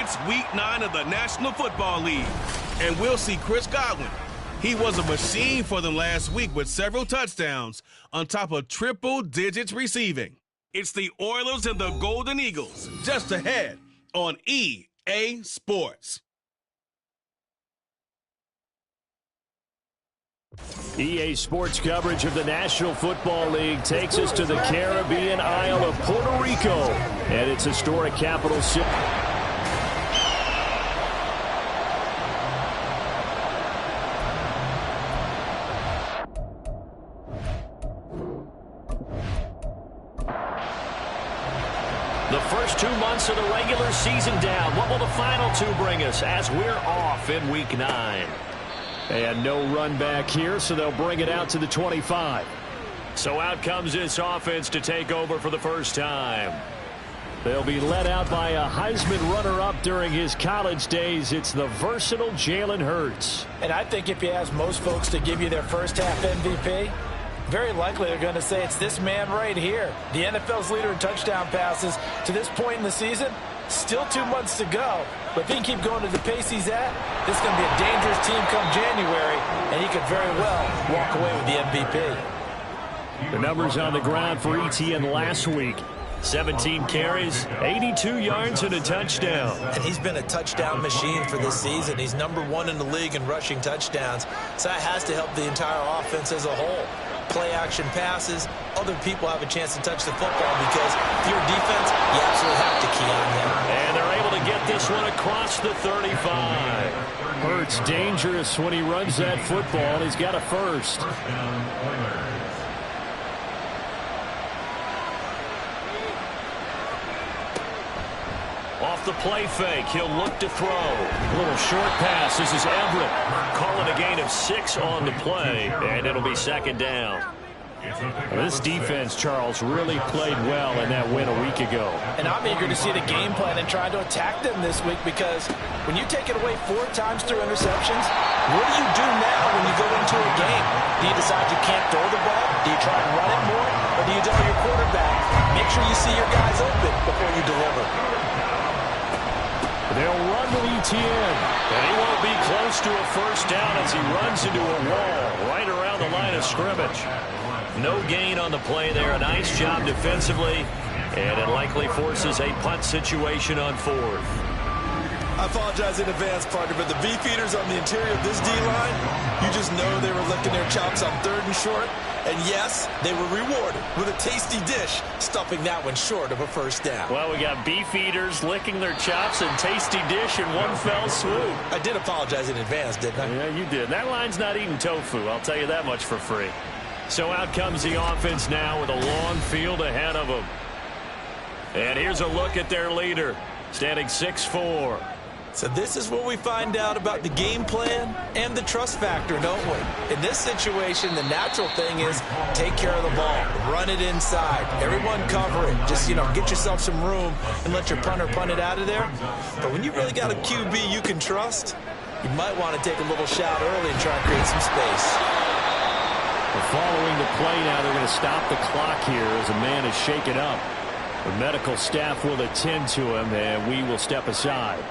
It's Week 9 of the National Football League, and we'll see Chris Godwin. He was a machine for them last week with several touchdowns on top of triple digits receiving. It's the Oilers and the Golden Eagles, just ahead on EA Sports. EA Sports coverage of the National Football League takes us to the Caribbean Isle of Puerto Rico and its historic capital city. The first 2 months of the regular season down. What will the final 2 bring us as we're off in Week 9? And no run back here, so they'll bring it out to the 25. So out comes this offense to take over for the first time. They'll be led out by a Heisman runner-up during his college days. It's the versatile Jalen Hurts. And I think if you ask most folks to give you their first half MVP, very likely they're going to say it's this man right here. The NFL's leader in touchdown passes to this point in the season. Still 2 months to go. But if he can keep going at the pace he's at, this is going to be a dangerous team come January, and he could very well walk away with the MVP. The numbers on the ground for Etienne last week. 17 carries, 82 yards, and a touchdown. And he's been a touchdown machine for this season. He's #1 in the league in rushing touchdowns. So that has to help the entire offense as a whole. Play-action passes, other people have a chance to touch the football because if you're a defense, you absolutely have to key on them. And they're able to get this one across the 35. Hurts dangerous when he runs that football. He's got a first. Off the play fake, he'll look to throw. A little short pass. This is Everett. Calling a gain of 6 on the play, and it'll be second down. This defense, Charles, really played well in that win a week ago. And I'm eager to see the game plan and try to attack them this week because when you take it away 4 times through interceptions, what do you do now when you go into a game? Do you decide you can't throw the ball? Do you try and run it more? Or do you tell your quarterback, make sure you see your guys open before you deliver? They'll run with Etienne. And he won't be close to a first down as he runs into a wall right around the line of scrimmage. No gain on the play there. A nice job defensively. And it likely forces a punt situation on 4th. I apologize in advance, partner, but the beefeaters on the interior of this D-line, you just know they were licking their chops on 3rd and short. And yes, they were rewarded with a tasty dish, stuffing that one short of a first down. Well, we got beefeaters licking their chops and tasty dish in one fell swoop. I did apologize in advance, didn't I? Yeah, you did. That line's not eating tofu, I'll tell you that much for free. So out comes the offense now with a long field ahead of them. And here's a look at their leader, standing 6'4". So this is what we find out about the game plan and the trust factor, don't we? In this situation, the natural thing is take care of the ball, run it inside, everyone cover it. Just, get yourself some room and let your punter punt it out of there. But when you really got a QB you can trust, you might want to take a little shot early and try and create some space. Following the play now, they're going to stop the clock here as a man is shaken up. The medical staff will attend to him, and we will step aside.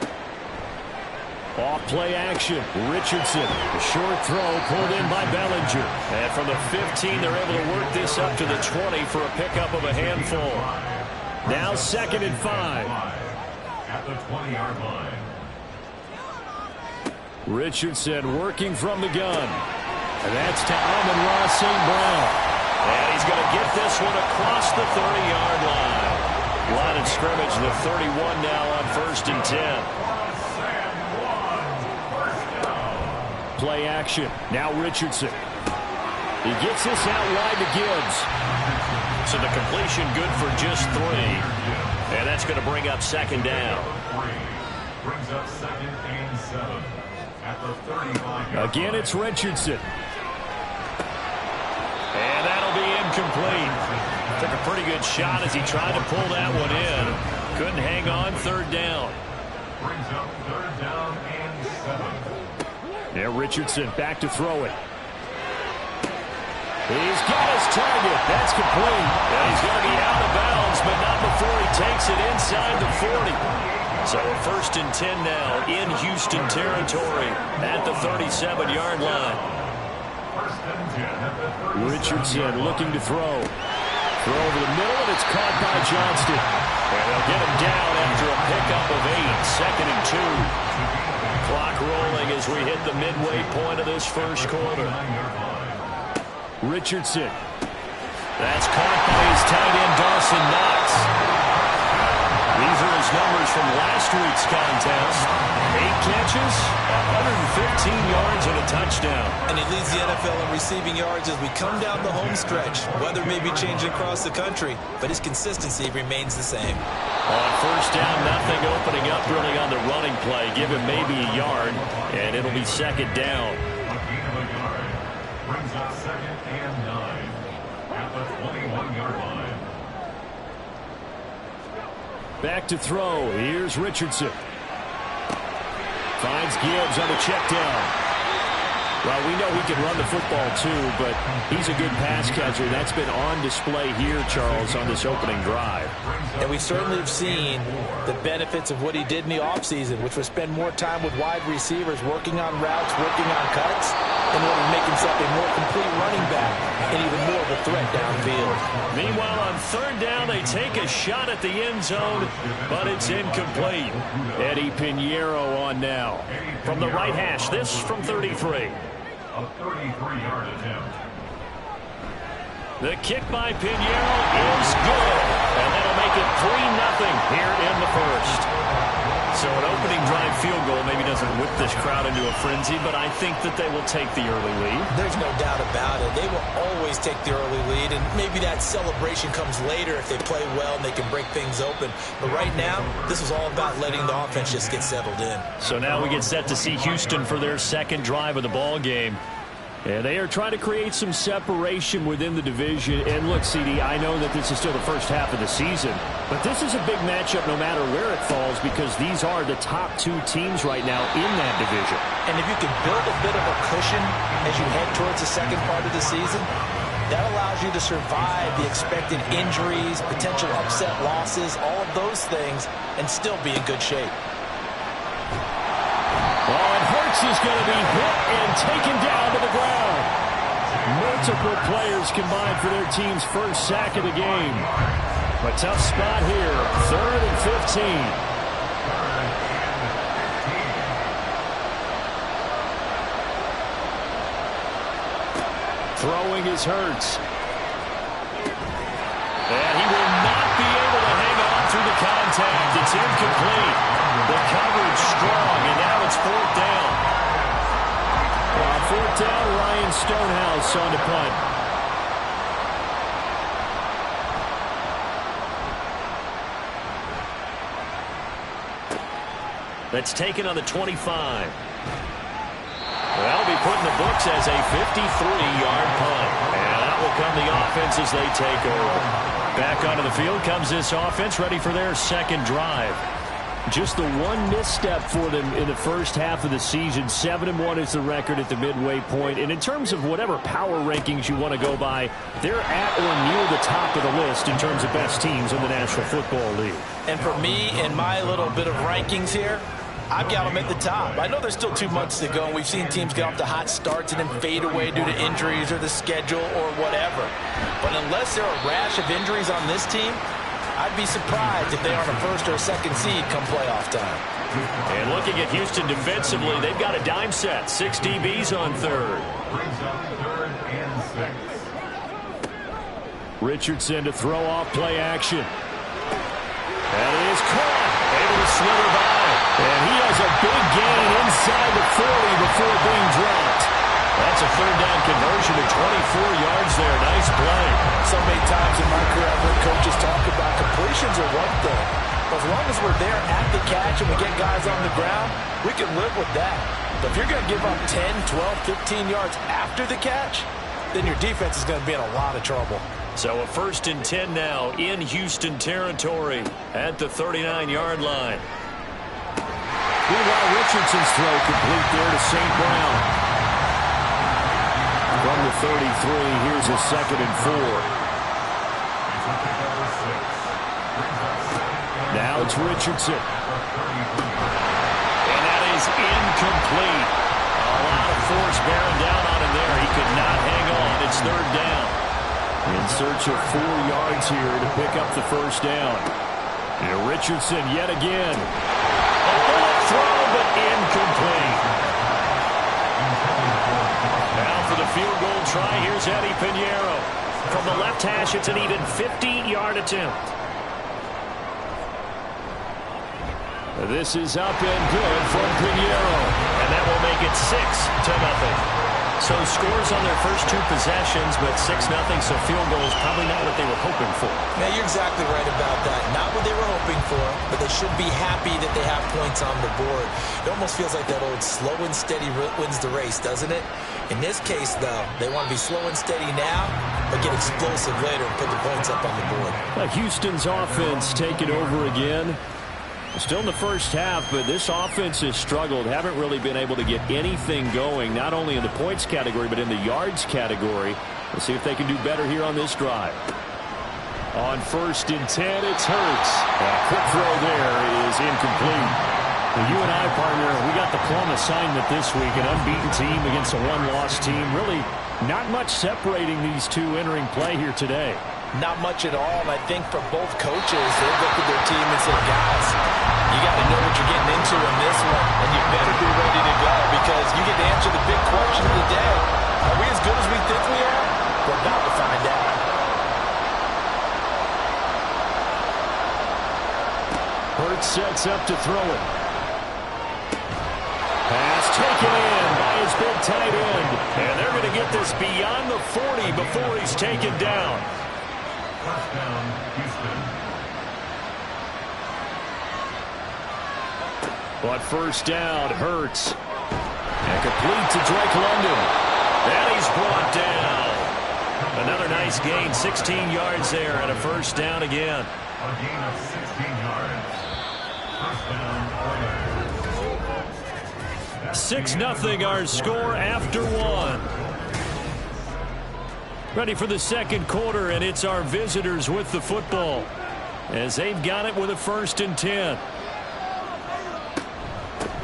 Off play action. Richardson. A short throw pulled in by Bellinger. And from the 15, they're able to work this up to the 20 for a pickup of a handful. Now 2nd and 5. At the 20-yard line. Richardson working from the gun. And that's to Amon-Ra St. Brown. And he's going to get this one across the 30-yard line. Line of scrimmage, the 31 now on 1st and 10. Play action. Now Richardson. He gets this out wide to Gibbs. So the completion good for just 3. And that's going to bring up 2nd down. Brings up 2nd and 7 at the 35. Again, it's Richardson. And that'll be incomplete. Took a pretty good shot as he tried to pull that one in. Couldn't hang on. 3rd down. Brings up 3rd down and 7. Now Richardson back to throw it. He's got his target. That's complete. And he's going to be out of bounds, but not before he takes it inside the 40. So a 1st and 10 now in Houston territory at the 37-yard line. Richardson looking to throw. Throw over the middle, and it's caught by Johnston. And they'll get him down after a pickup of 8. 2nd and 2. Clock rolling as we hit the midway point of this first quarter. Richardson. That's caught by his tight end, Dawson Knox. These are his numbers from last week's contest. 8 catches, 115 yards, and a touchdown. And he leads the NFL in receiving yards as we come down the home stretch. Weather may be changing across the country, but his consistency remains the same. On 1st down, nothing opening up really on the running play. Give him maybe a yard, and it'll be 2nd down. A gain of a yard brings up 2nd and 9 at the 21-yard line. Back to throw. Here's Richardson. Finds Gibbs on the check down. Well, we know he can run the football too, but he's a good pass catcher. That's been on display here, Charles, on this opening drive. And we certainly have seen the benefits of what he did in the offseason, which was spend more time with wide receivers, working on routes, working on cuts, in order to make himself a more complete running back and even more of a threat downfield. Meanwhile, on 3rd down, they take a shot at the end zone, but it's incomplete. Eddie Pinheiro on now. From the right hash, this from 33. A 33-yard attempt. The kick by Pinheiro is good, and that'll make it 3-0 here in the first. So an opening drive field goal maybe doesn't whip this crowd into a frenzy, but I think that they will take the early lead. There's no doubt about it. They will always take the early lead, and maybe that celebration comes later if they play well and they can break things open. But right now, this is all about letting the offense just get settled in. So now we get set to see Houston for their 2nd drive of the ball game. And they are trying to create some separation within the division. And look, CD, I know that this is still the first half of the season, but this is a big matchup no matter where it falls because these are the top 2 teams right now in that division. And if you can build a bit of a cushion as you head towards the second part of the season, that allows you to survive the expected injuries, potential upset losses, all of those things, and still be in good shape. Hurts is going to be hit and taken down to the ground. Multiple players combined for their team's first sack of the game. A tough spot here. 3rd and 15. Throwing is Hurts. And he will not be able to hang on through the contact. It's incomplete. The coverage strong, and now it's 4th down. 4th down, Ryan Stonehouse on the punt. That's taken on the 25. That'll be put in the books as a 53-yard punt. And that will come the offense as they take over. Back onto the field comes this offense, ready for their 2nd drive. Just the one misstep for them in the first half of the season. 7-1 is the record at the midway point. And in terms of whatever power rankings you want to go by, they're at or near the top of the list in terms of best teams in the National Football League. And for me, in my little bit of rankings here, I've got them at the top. I know there's still 2 months to go, and we've seen teams get off to hot starts and then fade away due to injuries or the schedule or whatever. But unless there are a rash of injuries on this team, I'd be surprised if they aren't a 1st or 2nd seed come playoff time. And looking at Houston defensively, they've got a dime set. 6 DBs on 3rd. Brings up 3rd and 6. Richardson to throw off play action. And it is caught. Able to slither by. And he has a big gain inside the 40 before being dropped. That's a 3rd down conversion to 24 yards there. Nice play. So many times in my career I've heard coaches talk about completions are one thing. But as long as we're there at the catch and we get guys on the ground, we can live with that. But if you're going to give up 10, 12, 15 yards after the catch, then your defense is going to be in a lot of trouble. So a 1st and 10 now in Houston territory at the 39-yard line. Meanwhile, Richardson's throw complete there to St. Brown. From the 33, here's a 2nd and 4. Now it's Richardson. is incomplete. A lot of force bearing down on him there. He could not hang on. It's third down. In search of 4 yards here to pick up the first down. And Richardson yet again. A bullet throw, but incomplete. Now for the field goal try, here's Eddie Pinheiro. From the left hash, it's an even 50-yard attempt. This is up and good from Pinheiro. And that will make it 6-0. So scores on their first 2 possessions, but 6-0, so field goal is probably not what they were hoping for. Now, you're exactly right about that. Not what they were hoping for, but they should be happy that they have points on the board. It almost feels like that old slow and steady wins the race, doesn't it? In this case, though, they want to be slow and steady now, but get explosive later and put the points up on the board. Houston's offense taking over again. Still in the first half, but this offense has struggled. Haven't really been able to get anything going, not only in the points category, but in the yards category. Let's see if they can do better here on this drive. On 1st and 10, it's Hurts. A quick throw there is incomplete. Well, you and I, partner, we got the plum assignment this week, an unbeaten team against a one-loss team. Really not much separating these two entering play here today. Not much at all, and I think for both coaches, they've looked at their team and said, guys, you got to know what you're getting into in this one, and you better be ready to go because you get to answer the big question of the day. Are we as good as we think we are? We're about to find out. Hurts sets up to throw it. Pass taken in by his big tight end, and they're going to get this beyond the 40 before he's taken down. First down, Houston. But first down, Hurts. And complete to Drake London. And he's brought down. Another nice gain, 16 yards there, and a first down again. A gain of 16 yards. First down, Oilers. 6-0 our score after 1. Ready for the second quarter, and it's our visitors with the football as they've got it with a 1st and 10.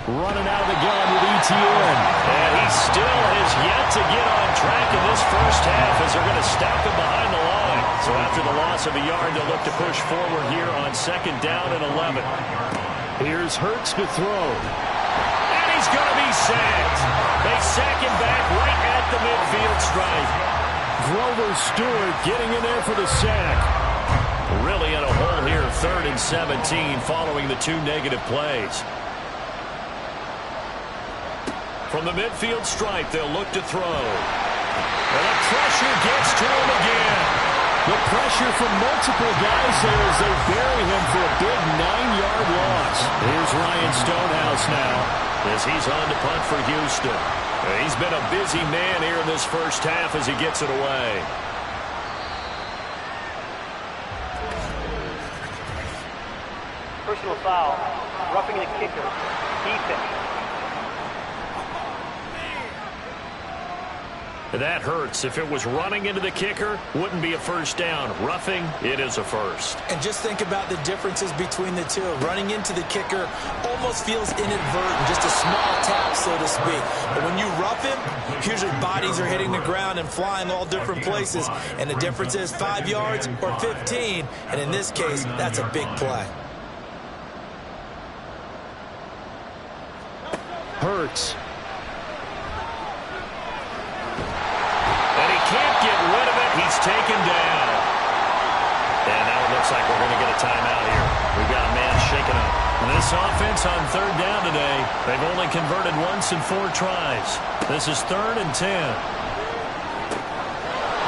Running out of the gun with ETN. And he still has yet to get on track in this first half as they're going to stop him behind the line. So after the loss of a yard, they'll look to push forward here on 2nd down and 11. Here's Hurts to throw. And he's going to be sacked. They sack him back right at the midfield stripe. Grover Stewart getting in there for the sack. Really in a hole here, 3rd and 17 following the 2 negative plays. From the midfield stripe, they'll look to throw. And the pressure gets to him again. The pressure from multiple guys there as they bury him for a big 9-yard loss. Here's Ryan Stonehouse now as he's on to punt for Houston. He's been a busy man here in this first half as he gets it away. Personal foul, roughing the kicker, defense. That hurts. If it was running into the kicker, wouldn't be a first down. Roughing, it is a first. And just think about the differences between the two. Running into the kicker almost feels inadvertent, just a small tap, so to speak. But when you rough him, usually bodies are hitting the ground and flying all different places. And the difference is 5 yards or 15. And in this case, that's a big play. Hurts. Can't get rid of it. He's taken down. And now it looks like we're going to get a timeout here. We've got a man shaken up. This offense on 3rd down today, they've only converted once in 4 tries. This is 3rd and 10.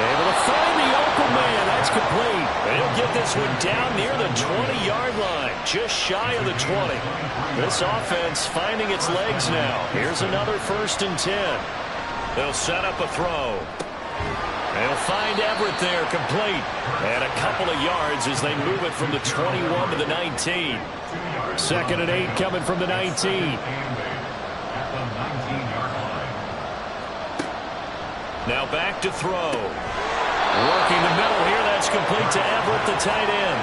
Able to find the open man. That's complete. They'll get this one down near the 20-yard line, just shy of the 20. This offense finding its legs now. Here's another 1st and 10. They'll set up a throw. They'll find Everett there, complete. And a couple of yards as they move it from the 21 to the 19. 2nd and 8 coming from the 19. Now back to throw. Working the middle here, that's complete to Everett, the tight end.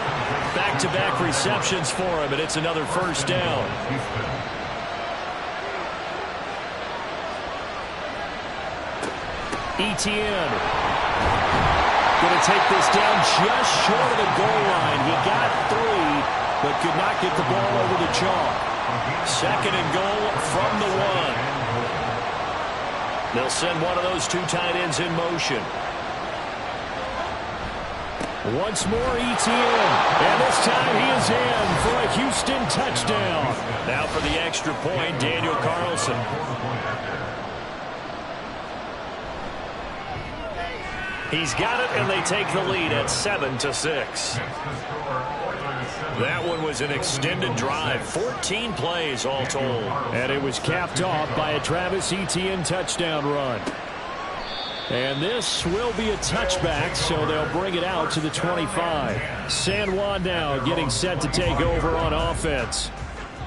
Back-to-back receptions for him, and it's another first down. Etienne. Going to take this down just short of the goal line. He got 3, but could not get the ball over the chalk. 2nd and goal from the 1. They'll send one of those 2 tight ends in motion. Once more, Etienne. And this time he is in for a Houston touchdown. Now for the extra point, Daniel Carlson. He's got it, and they take the lead at 7-6. That one was an extended drive. 14 plays all told. And it was capped off by a Travis Etienne touchdown run. And this will be a touchback, so they'll bring it out to the 25. San Juan now getting set to take over on offense.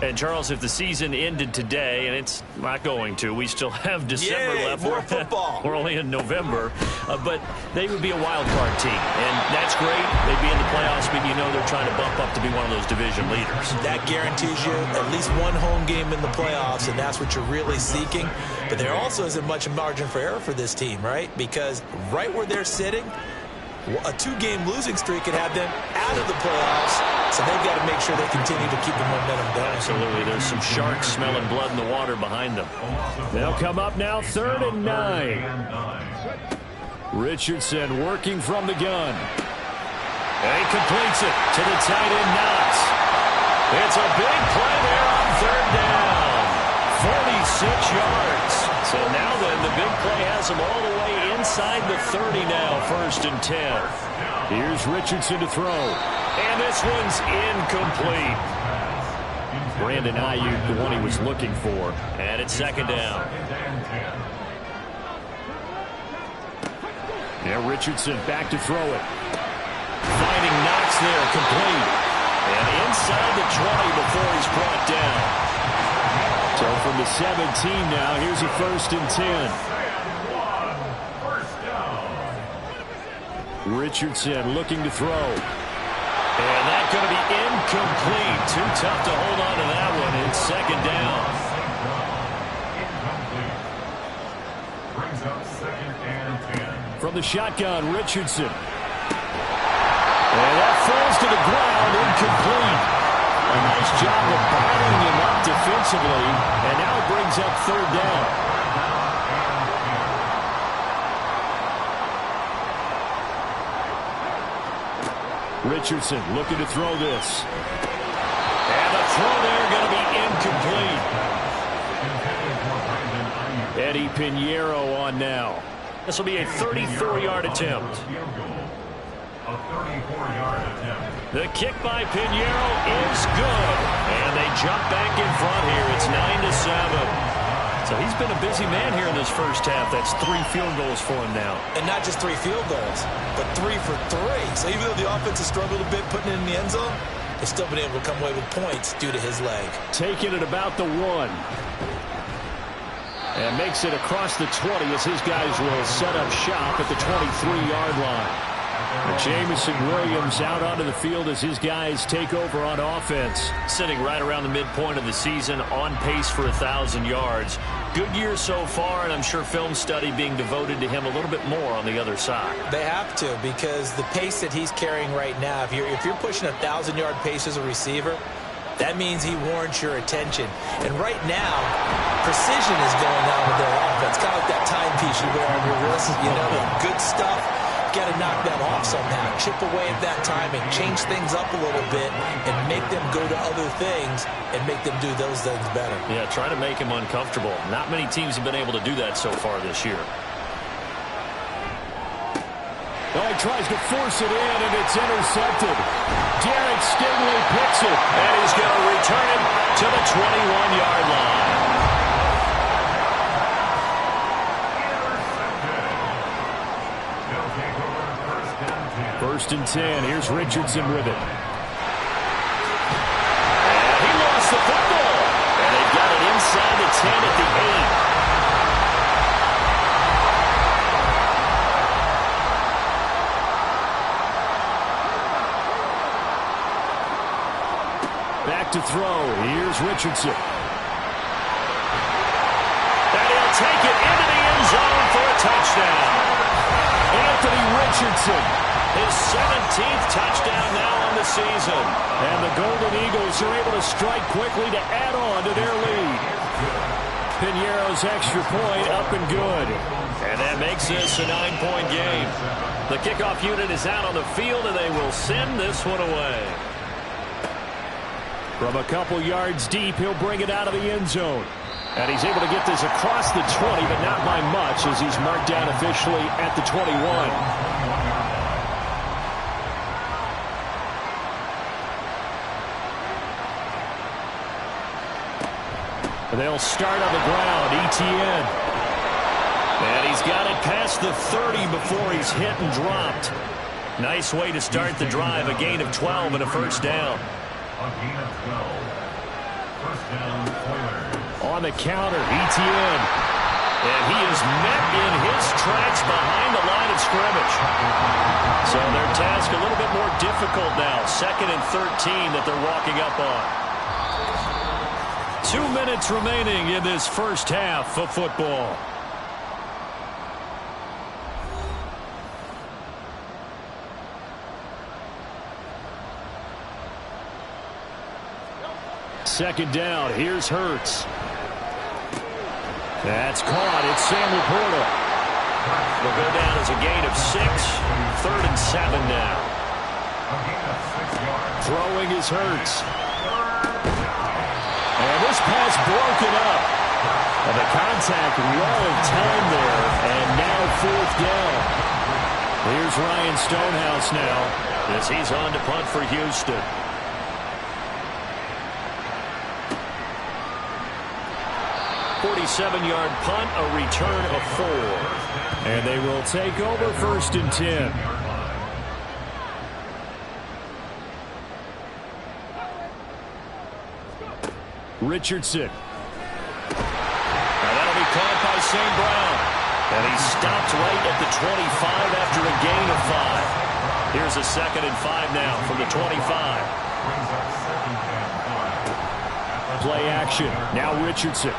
And, Charles, if the season ended today, and it's not going to, we still have December left. More football. We're only in November. But they would be a wild card team. And that's great. They'd be in the playoffs, but you know they're trying to bump up to be one of those division leaders. That guarantees you at least one home game in the playoffs, and that's what you're really seeking. But there also isn't much margin for error for this team, right? Because right where they're sitting, a 2-game losing streak could have them out of the playoffs, so they've got to make sure they continue to keep the momentum going. Absolutely. There's some sharks smelling blood in the water behind them. They'll come up now 3rd and 9. Richardson working from the gun. And he completes it to the tight end Knox. It's a big play there on 3rd down. 46 yards. So now then, the big play has them all the way inside the 30 now, 1st and 10. Here's Richardson to throw. And this one's incomplete. Brandon Ayuk, the one he was looking for. And it's 2nd down. Now Richardson back to throw it. Finding Knox there, complete. And inside the 20 before he's brought down. So from the 17 now, here's a 1st and 10. Richardson looking to throw. And that's going to be incomplete. Too tough to hold on to that one. It's 2nd down. Brings up 2nd and 10. From the shotgun, Richardson. And that falls to the ground, incomplete. A nice job of bottling him up defensively, and now it brings up 3rd down. Richardson looking to throw this. And the throw there going to be incomplete. Eddie Pinheiro on now. This will be a 34-yard attempt. A 34-yard attempt. The kick by Pinheiro is good. And they jump back in front here. It's 9-7. So he's been a busy man here in this first half. That's 3 field goals for him now. And not just 3 field goals, but 3 for 3. So even though the offense has struggled a bit putting it in the end zone, they've still been able to come away with points due to his leg. Taking it about the 1. And makes it across the 20 as his guys will set up shop at the 23-yard line. Jamison Williams out onto the field as his guys take over on offense. Sitting right around the midpoint of the season, on pace for 1,000 yards. Good year so far, and I'm sure film study being devoted to him a little bit more on the other side. They have to, because the pace that he's carrying right now, if you're pushing 1,000-yard pace as a receiver, that means he warrants your attention. And right now, precision is going on with their offense. Kind of like that timepiece you wear on your wrist. You know, good stuff. Got to knock that off somehow. Chip away at that timing. Change things up a little bit and make them go to other things and make them do those things better. Yeah, try to make him uncomfortable. Not many teams have been able to do that so far this year. Oh, he tries to force it in, and it's intercepted. Derek Stingley picks it, and he's going to return it to the 21-yard line. First and 10. Here's Richardson with it. And he lost the football. And they got it inside the 10 at the 8. Back to throw. Here's Richardson. And he'll take it into the end zone for a touchdown. Anthony Richardson. His 17th touchdown now on the season. And the Golden Eagles are able to strike quickly to add on to their lead. Piñeiro's extra point up and good. And that makes this a 9-point game. The kickoff unit is out on the field, and they will send this one away. From a couple yards deep, he'll bring it out of the end zone. And he's able to get this across the 20, but not by much, as he's marked down officially at the 21. They'll start on the ground. Etienne. And he's got it past the 30 before he's hit and dropped. Nice way to start the drive. A gain of 12 and a first down. A gain of 12. First down, Oilers. On the counter, Etienne. And he is met in his tracks behind the line of scrimmage. So their task a little bit more difficult now. 2nd and 13 that they're walking up on. 2 minutes remaining in this first half of football. Second down. Here's Hurts. That's caught. It's Sam Laporta. Will go down as a gain of 6. 3rd and 7 now. Throwing is Hurts. And this pass broken up. And the contact well in time there. And now 4th down. Here's Ryan Stonehouse now as he's on to punt for Houston. 47-yard punt, a return of 4. And they will take over 1st and 10. Richardson. Now that'll be caught by St. Brown. And he stopped right at the 25 after a gain of 5. Here's a 2nd and 5 now from the 25. Play action. Now Richardson.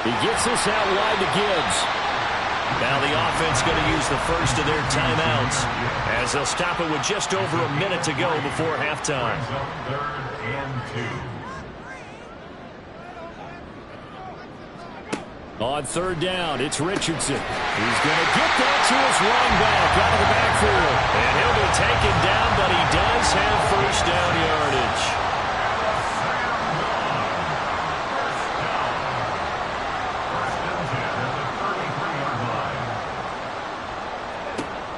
He gets this out wide to Gibbs. Now the offense going to use the first of their timeouts as they'll stop it with just over a minute to go before halftime. 3rd and 2. On 3rd down, it's Richardson. He's going to get that to his running back out of the backfield. And he'll be taken down, but he does have first down yardage.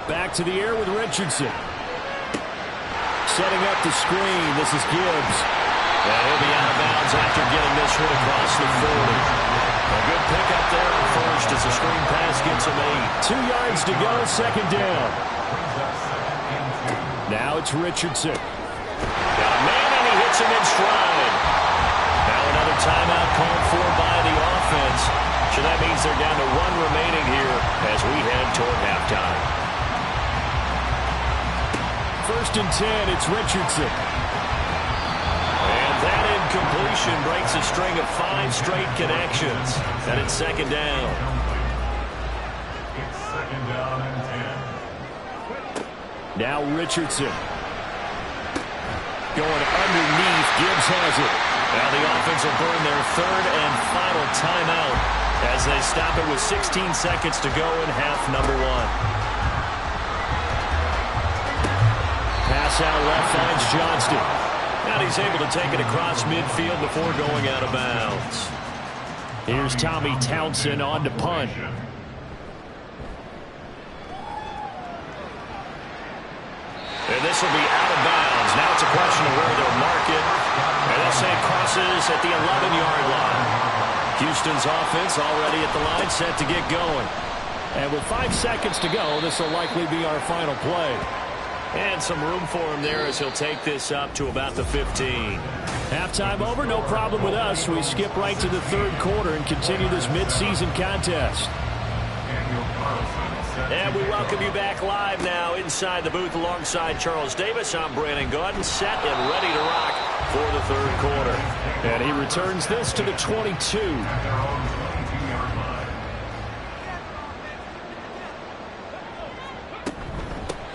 Back to the air with Richardson. Setting up the screen. This is Gibbs. And he'll be out of bounds after getting this one across the 40. A good pickup there on first as the screen pass gets him 8. 2 yards to go, 2nd down. Now it's Richardson. Got a man and he hits him in stride. Now another timeout called for by the offense. So that means they're down to 1 remaining here as we head toward halftime. 1st and 10, it's Richardson. And that incompletion breaks a string of 5 straight connections. And it's 2nd down. It's 2nd down and 10. Now Richardson. Going underneath. Gibbs has it. Now the offense will burn their 3rd and final timeout as they stop it with 16 seconds to go in half number 1. Pass out left finds Johnston. And he's able to take it across midfield before going out of bounds. Here's Tommy Townsend on to punt. And this will be out of bounds. Now it's a question of where they'll mark it. And they'll say it crosses at the 11-yard line. Houston's offense already at the line, set to get going. And with 5 seconds to go, this will likely be our final play. And some room for him there as he'll take this up to about the 15. Halftime over, no problem with us. We skip right to the 3rd quarter and continue this midseason contest. And we welcome you back live now inside the booth alongside Charles Davis. I'm Brandon Gaudin, set and ready to rock for the 3rd quarter. And he returns this to the 22.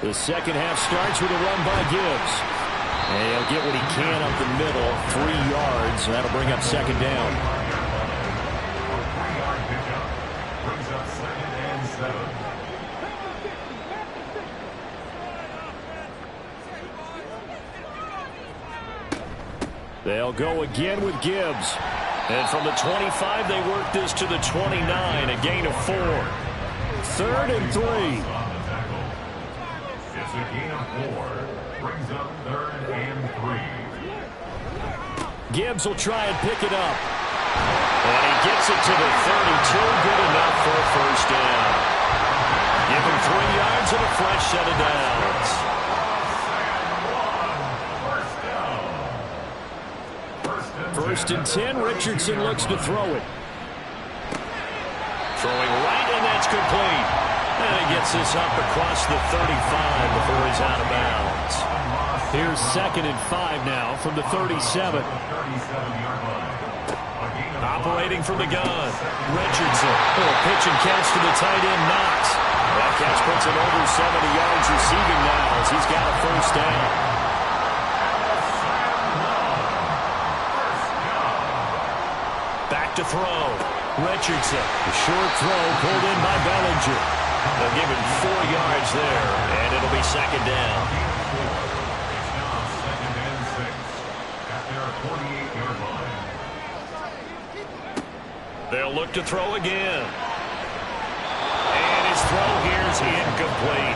The second half starts with a run by Gibbs. And he'll get what he can up the middle, 3 yards. That'll bring up second down. A 3-yard pickup brings up 2nd and 7. They'll go again with Gibbs. And from the 25, they work this to the 29, a gain of 4. 3rd and 3. It's a gain of 4. Brings up 3rd and 3. Gibbs will try and pick it up. And he gets it to the 32. Good enough for a first down. Give him 3 yards and a fresh set of downs. First and 10, Richardson looks to throw it. Throwing right, and that's complete. And he gets this up across the 35 before he's out of bounds. Here's 2nd and 5 now from the 37. Operating from the gun. Richardson. Little pitch and catch to the tight end, Knox. That catch puts him over 70 yards receiving now as he's got a first down. To throw. Richardson. The short throw pulled in by Bellinger. They'll give him 4 yards there, and it'll be second down. It's now 2nd and 6 at their 48-yard line. They'll look to throw again. And his throw here is incomplete.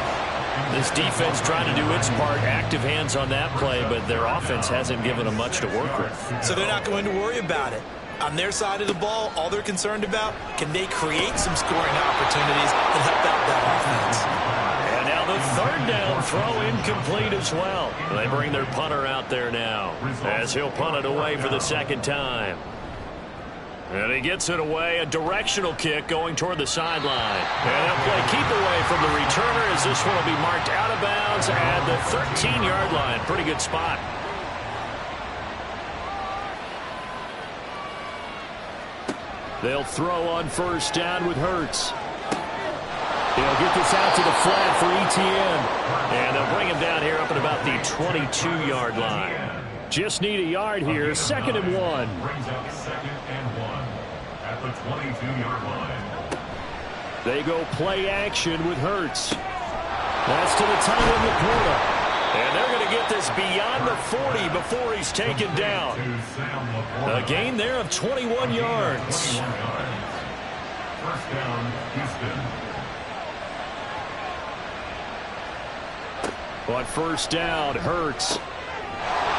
This defense trying to do its part. Active hands on that play, but their offense hasn't given them much to work with. So they're not going to worry about it. On their side of the ball, all they're concerned about, can they create some scoring opportunities and help out that offense? And now the 3rd down throw incomplete as well. They bring their punter out there now as he'll punt it away for the 2nd time. And he gets it away, a directional kick going toward the sideline. And they'll play keep away from the returner as this one will be marked out of bounds at the 13-yard line. Pretty good spot. They'll throw on first down with Hurts. He'll get this out to the flat for Etienne. And they'll bring him down here up at about the 22-yard line. Just need a yard here. 2nd and 1. Brings up 2nd and 1 at the 22-yard line. They go play action with Hurts. That's to the tight end, Laporta. And they're going to get this beyond the 40 before he's taken down. A gain there of 21 yards. First down, Houston. On first down, Hurts.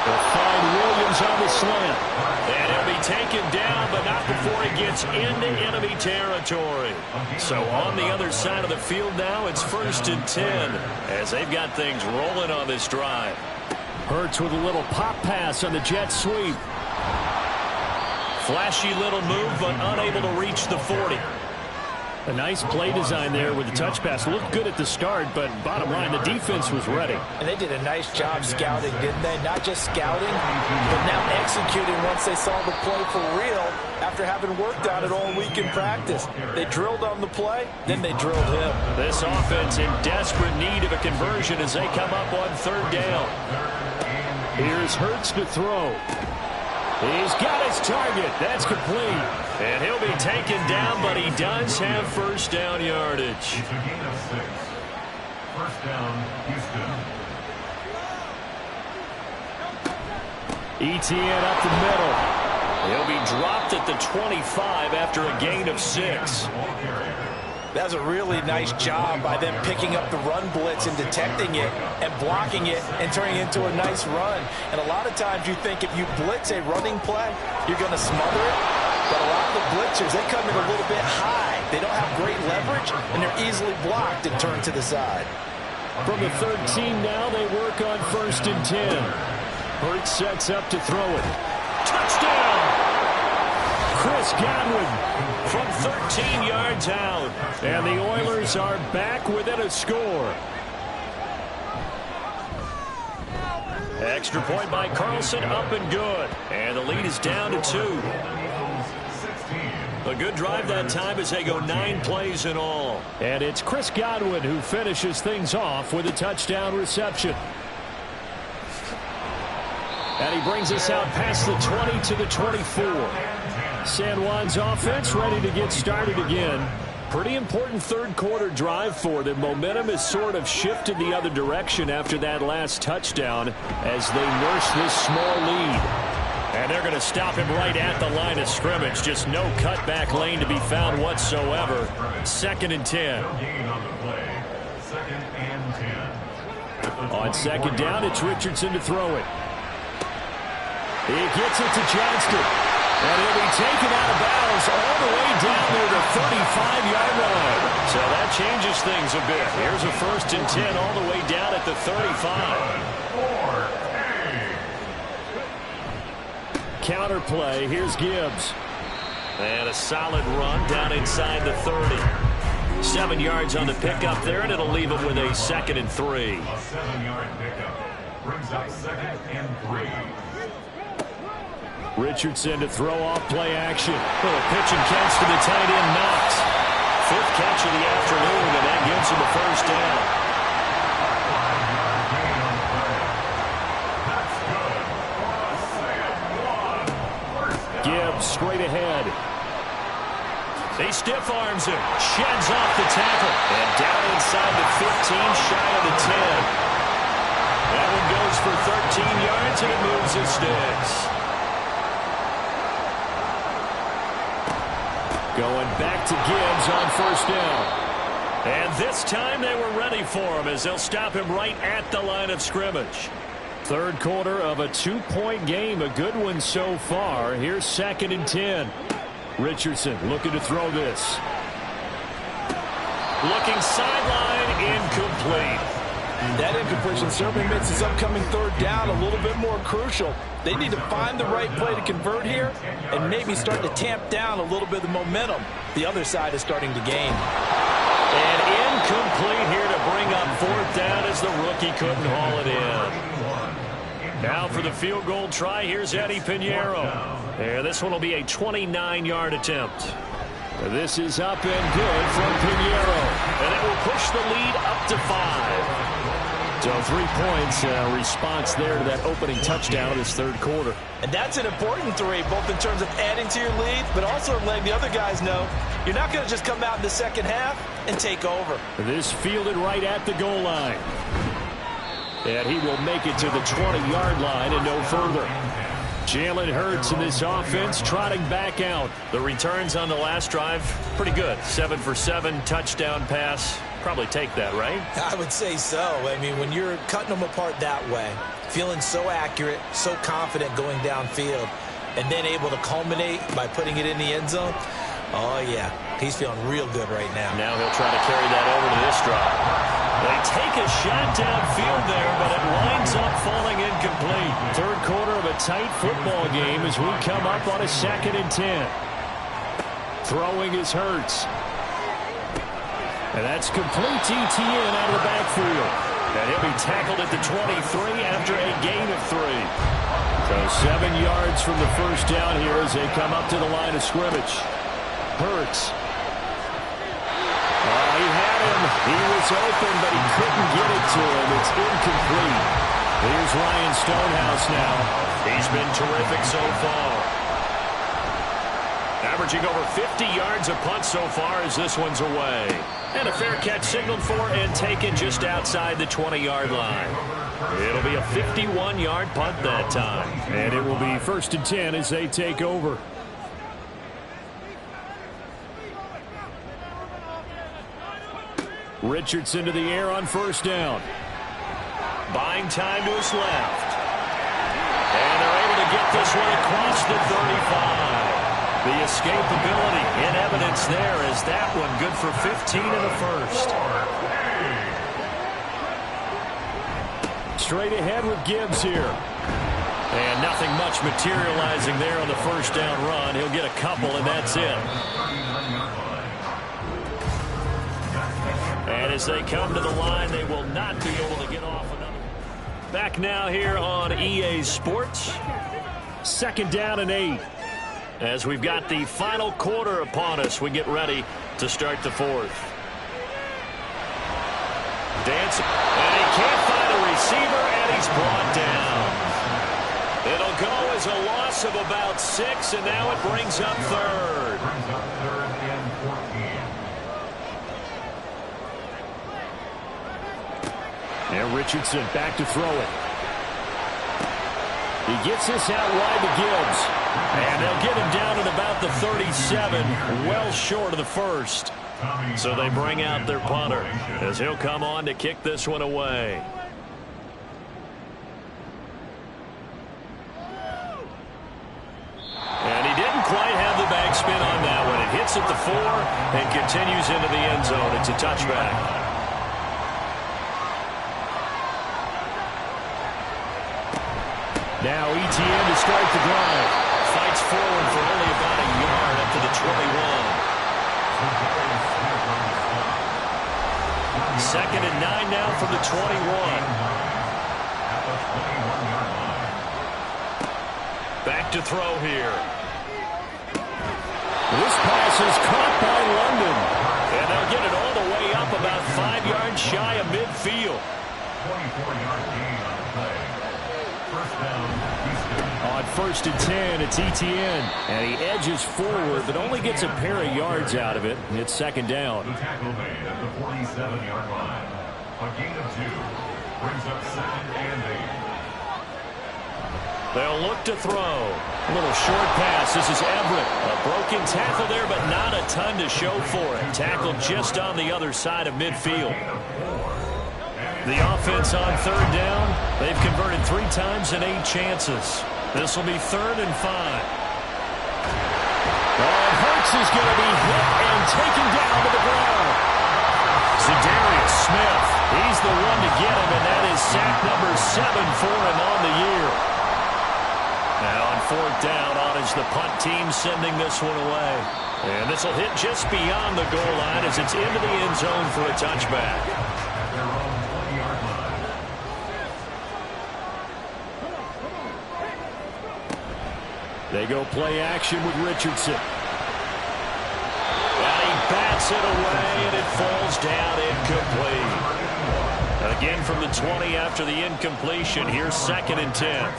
They'll find Williams on the slant. And he'll be taken down, but not before he gets into enemy territory. So on the other side of the field now, it's 1st and 10 as they've got things rolling on this drive. Hurts with a little pop pass on the jet sweep. Flashy little move, but unable to reach the 40. A nice play design there with the touch pass. Looked good at the start, but bottom line, the defense was ready. And they did a nice job scouting, didn't they? Not just scouting, but now executing once they saw the play for real after having worked on it all week in practice. They drilled on the play, then they drilled him. This offense in desperate need of a conversion as they come up on 3rd down. Here's Hurts to throw. He's got his target. That's complete. And he'll be taken down, but he does have first down yardage. It's a gain of 6. First down, Houston. Etienne up the middle. He'll be dropped at the 25 after a gain of 6. That was a really nice job by them picking up the run blitz and detecting it and blocking it and turning it into a nice run. And a lot of times you think if you blitz a running play, you're going to smother it. But a lot of the blitzers, they come in a little bit high. They don't have great leverage, and they're easily blocked and turned to the side. From the 13 now, they work on 1st and 10. Hurts sets up to throw it. Touchdown! Chris Godwin from 13 yards out. And the Oilers are back within a score. Extra point by Carlson, up and good. And the lead is down to 2. A good drive that time as they go 9 plays in all. And it's Chris Godwin who finishes things off with a touchdown reception. And he brings us out past the 20 to the 24. San Juan's offense ready to get started again. Pretty important third quarter drive for them. Momentum has sort of shifted the other direction after that last touchdown as they nurse this small lead. And they're going to stop him right at the line of scrimmage. Just no cutback lane to be found whatsoever. 2nd and 10. On 2nd down, it's Richardson to throw it. He gets it to Johnston. And he'll be taken out of bounds all the way down near the 35-yard line. So that changes things a bit. Here's a 1st and 10 all the way down at the 35. Counter play. Here's Gibbs. And a solid run down inside the 30. 7 yards on the pickup there, and it'll leave him with a 2nd and 3. A 7-yard pickup brings up 2nd and 3. Richardson to throw off play action. Little pitch and catch to the tight end, Knox. 5th catch of the afternoon, and that gives him a 1st down. Gibbs straight ahead. He stiff arms him, sheds off the tackle, and down inside the 15, shy of the 10. That one goes for 13 yards, and it moves his sticks. Going back to Gibbs on 1st down. And this time they were ready for him as they'll stop him right at the line of scrimmage. Third quarter of a 2-point game. A good one so far. Here's 2nd and 10. Richardson looking to throw this. Looking sideline, incomplete. That incompletion certainly makes his upcoming 3rd down a little bit more crucial. They need to find the right play to convert here and maybe start to tamp down a little bit of the momentum the other side is starting to gain. And incomplete here to bring up 4th down as the rookie couldn't haul it in. Now for the field goal try, here's Eddie Pinheiro. And this one will be a 29-yard attempt. This is up and good from Pinheiro. And it will push the lead up to 5. So 3 points, response there to that opening touchdown of this 3rd quarter. And that's an important 3, both in terms of adding to your lead, but also letting the other guys know you're not going to just come out in the 2nd half and take over. This fielded right at the goal line. And he will make it to the 20-yard line and no further. Jalen Hurts in this offense trotting back out. The returns on the last drive, pretty good. 7 for 7, touchdown pass. Probably take that, right? I would say so. I mean, when you're cutting them apart that way, feeling so accurate, so confident going downfield, and then able to culminate by putting it in the end zone, oh, yeah, he's feeling real good right now. Now he'll try to carry that over to this drive. They take a shot downfield there, but it winds up falling incomplete. Third quarter of a tight football game as we come up on a 2nd and 10. Throwing is Hurts. And that's complete TTN out of the backfield. And he'll be tackled at the 23 after a gain of 3. So 7 yards from the 1st down here as they come up to the line of scrimmage. Hurts. He had him. He was open, but he couldn't get it to him. It's incomplete. Here's Ryan Stonehouse now. He's been terrific so far. Averaging over 50 yards a punt so far as this one's away. And a fair catch signaled for and taken just outside the 20-yard line. It'll be a 51-yard punt that time. And it will be 1st and 10 as they take over. Richardson to the air on 1st down. Buying time to his left. And they're able to get this one across the 35. The escapability in evidence there as that one good for 15 in the 1st. Straight ahead with Gibbs here. And nothing much materializing there on the 1st down run. He'll get a couple, and that's it. And as they come to the line, they will not be able to get off another. Back now here on EA Sports. 2nd down and 8. As we've got the final quarter upon us, we get ready to start the fourth. Dancing, and he can't find a receiver, and he's brought down. It'll go as a loss of about 6, and now it brings up third. Brings up third and 14. And Richardson back to throw it. He gets this out wide to Gibbs. And they'll get him down at about the 37, well short of the first. So they bring out their punter as he'll come on to kick this one away. And he didn't quite have the backspin on that one. It hits at the 4 and continues into the end zone. It's a touchback. Now ETN to start the drive. Fights forward for only about a yard up to the 21. Second and 9 now from the 21. Back to throw here. This pass is caught by London. And they'll get it all the way up about 5 yards shy of midfield. 24-yard gain on the play. First down, Houston. On 1st and 10, it's ETN. And he edges forward, but only gets a pair of yards out of it. It's second down. The tackle made at the 47-yard line. A gain of 2. Brings up second and 8. They'll look to throw. A little short pass. This is Everett. A broken tackle there, but not a ton to show for it. Tackled just on the other side of midfield. The offense on third down. They've converted 3 times in 8 chances. This will be 3rd and 5. And Hurts is going to be hit and taken down to the ground. Za'Darius Smith, he's the one to get him, and that is sack number 7 for him on the year. Now on 4th down, on is the punt team sending this one away. And this will hit just beyond the goal line as it's into the end zone for a touchback. Their own 20-yard line. They go play action with Richardson. And he bats it away, and it falls down incomplete. Again from the 20 after the incompletion. Here's 2nd and 10.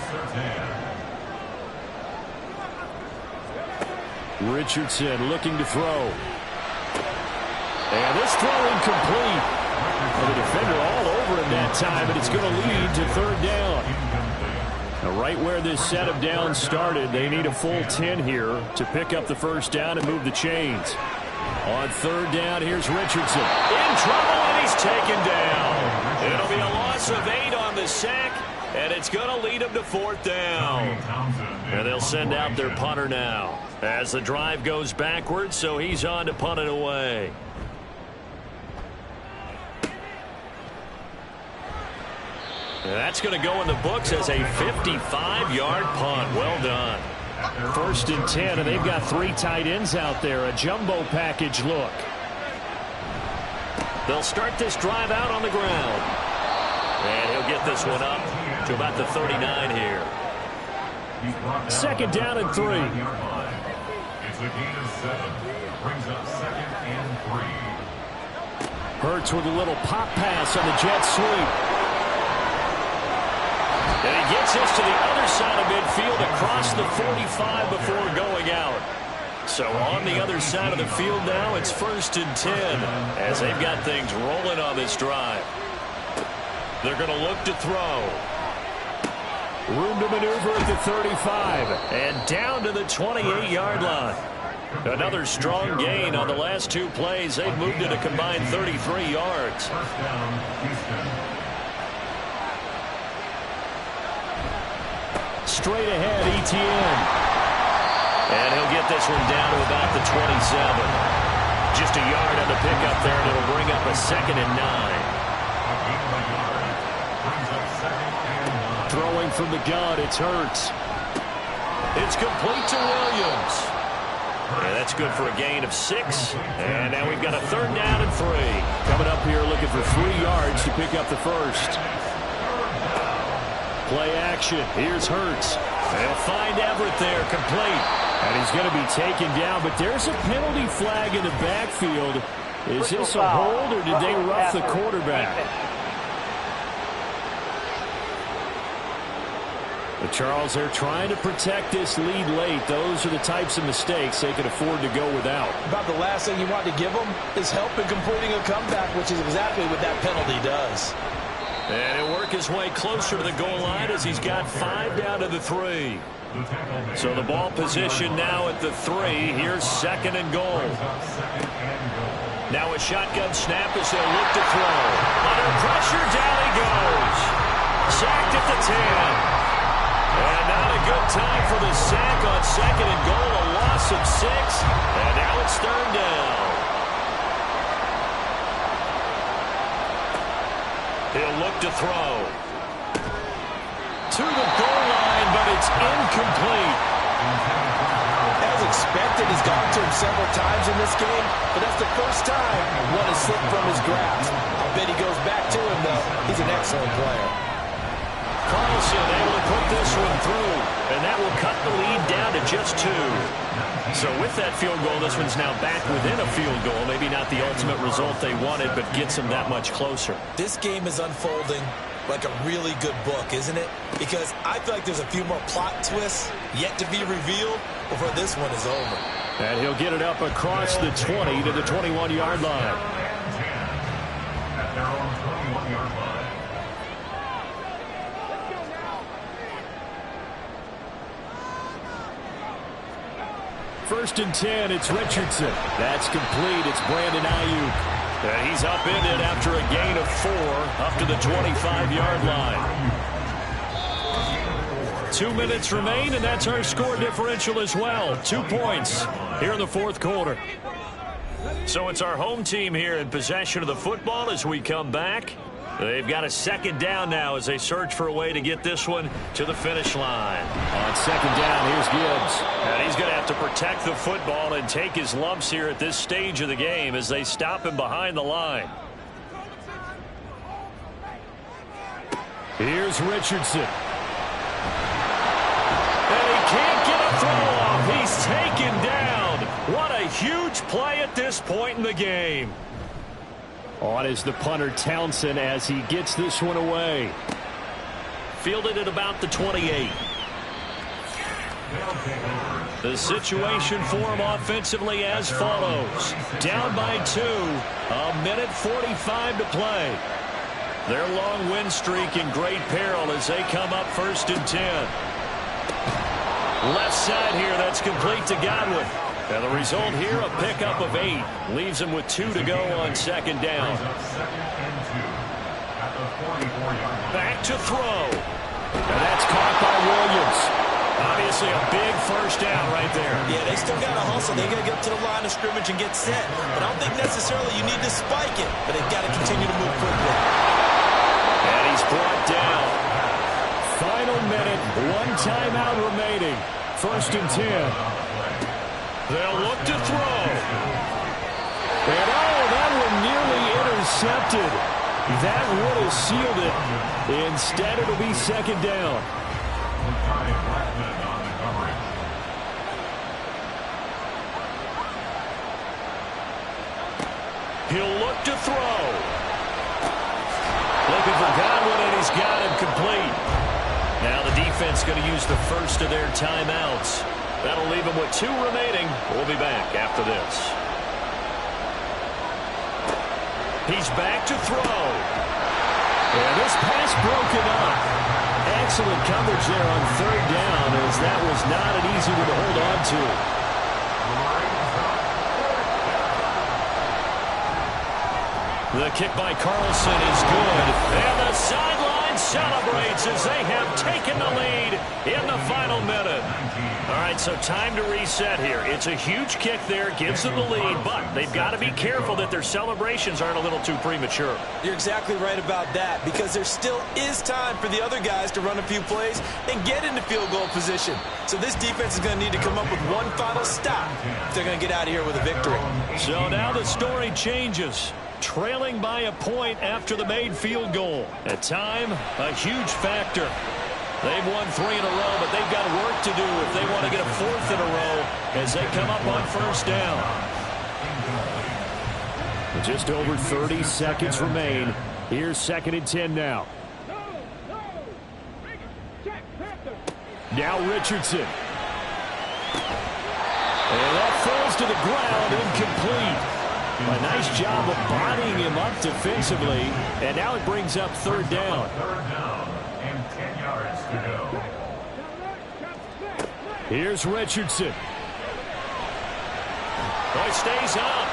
Richardson looking to throw. And this throw incomplete. And the defender all over him that time, and it's going to lead to 3rd down. Now, right where this set of downs started, they need a full 10 here to pick up the first down and move the chains. On 3rd down, here's Richardson. In trouble, and he's taken down. It'll be a loss of 8 on the sack, and it's going to lead them to 4th down. And they'll send out their punter now as the drive goes backwards, so he's on to punt it away. And that's going to go in the books as a 55-yard punt. Well done. 1st and 10, and they've got 3 tight ends out there. A jumbo package look. They'll start this drive out on the ground. And he'll get this one up to about the 39 here. 2nd down and 3. It's a gain of 7. Brings up 2nd and 3. Hurts with a little pop pass on the jet sweep. And he gets this to the other side of midfield across the 45 before going out. So on the other side of the field now, it's 1st and 10 as they've got things rolling on this drive. They're going to look to throw. Room to maneuver at the 35 and down to the 28-yard line. Another strong gain on the last 2 plays. They've moved it a combined 33 yards. First down, Houston. Straight ahead, ETN. And he'll get this one down to about the 27. Just a yard on the pickup there, and it'll bring up a 2nd and 9. Throwing from the gun, it's Hurts. It's complete to Williams. And that's good for a gain of 6. And now we've got a 3rd down and 3. Coming up here looking for 3 yards to pick up the first. Play action. Here's Hurts. They'll find Everett there, complete. And he's going to be taken down, but there's a penalty flag in the backfield. Is this a hold, or did they rough the quarterback? But Charles, they're trying to protect this lead late. Those are the types of mistakes they can afford to go without. About the last thing you want to give them is help in completing a comeback, which is exactly what that penalty does. And he'll work his way closer to the goal line as he's got 5 down to the 3. So the ball position now at the 3. Here's 2nd and goal. Now a shotgun snap as they'll look to throw. Under pressure, down he goes. Sacked at the 10. And not a good time for the sack on 2nd and goal. A loss of 6. And now it's 3rd down. He'll look to throw. To the goal line, but it's incomplete. As expected, he's gone to him several times in this game, but that's the first time one has slipped from his grasp. I bet he goes back to him, though. He's an excellent player. Carlson able to put this one through, and that will cut the lead down to just 2. So with that field goal, this one's now back within a field goal. Maybe not the ultimate result they wanted, but gets them that much closer. This game is unfolding like a really good book, isn't it? Because I feel like there's a few more plot twists yet to be revealed before this one is over. And he'll get it up across the 20 to the 21-yard line. At their own 21-yard line. First and 10, it's Richardson. That's complete. It's Brandon Ayuk. And he's upended after a gain of 4 up to the 25-yard line. 2 minutes remain, and that's our score differential as well. 2 points here in the 4th quarter. So it's our home team here in possession of the football as we come back. They've got a 2nd down now as they search for a way to get this one to the finish line. On 2nd down, here's Gibbs. And he's going to have to protect the football and take his lumps here at this stage of the game as they stop him behind the line. Here's Richardson. And he can't get a throw off. He's taken down. What a huge play at this point in the game. On is the punter Townsend as he gets this one away. Fielded at about the 28. The situation for him offensively as follows. Down by 2. A minute 45 to play. Their long win streak in great peril as they come up 1st and 10. Left side here, that's complete to Godwin. And the result here, a pickup of 8. Leaves him with 2 to go on 2nd down. Back to throw. And that's caught by Williams. Obviously a big first down right there. Yeah, they still got to hustle. They got to get to the line of scrimmage and get set. But I don't think necessarily you need to spike it. But they've got to continue to move quickly. And he's brought down. Final minute, 1 timeout remaining. 1st and 10. They'll look to throw. And that one nearly intercepted. That would have sealed it. Instead, it'll be 2nd down. He'll look to throw. Looking for Godwin, and he's got him complete. Now the defense going to use the first of their timeouts. That'll leave him with 2 remaining. We'll be back after this. He's back to throw. And this pass broken up. Excellent coverage there on 3rd down as that was not an easy one to hold on to. The kick by Carlson is good. And the sideline celebrates as they have taken the lead in the final minute. All right, so time to reset here. It's a huge kick there, gives them the lead, but they've got to be careful that their celebrations aren't a little too premature. You're exactly right about that, because there still is time for the other guys to run a few plays and get into field goal position. So this defense is going to need to come up with one final stop if they're going to get out of here with a victory. So now the story changes. Trailing by a point after the made field goal. At time, a huge factor. They've won 3 in a row, but they've got work to do if they want to get a 4th in a row as they come up on first down. Just over 30 seconds remain. Here's 2nd and 10 now. Now Richardson. And that falls to the ground, incomplete. A nice job of bodying him up defensively. And now it brings up 3rd down. 3rd down and 10 yards to go. Here's Richardson. Oh, it stays up.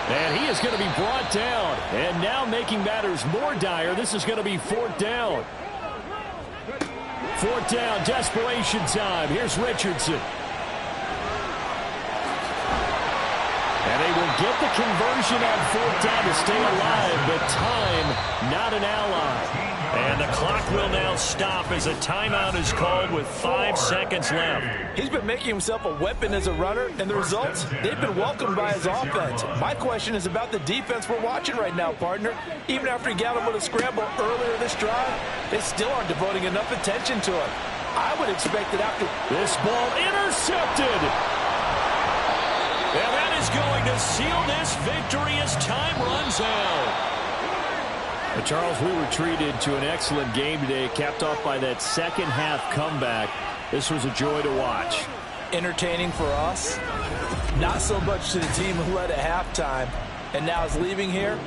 And he is going to be brought down. And now making matters more dire, this is going to be 4th down. 4th down, desperation time. Here's Richardson. And they will get the conversion on 4th down to stay alive, but time not an ally. And the clock will now stop as a timeout is called with 5 seconds left. He's been making himself a weapon as a runner, and the results, they've been welcomed by his offense. My question is about the defense we're watching right now, partner. Even after he got him with a scramble earlier this drive, they still aren't devoting enough attention to him. I would expect that after this ball intercepted. And that is going to seal this victory as time runs out. Charles, we were treated to an excellent game today, capped off by that second-half comeback. This was a joy to watch. Entertaining for us, not so much to the team who led at halftime and now is leaving here.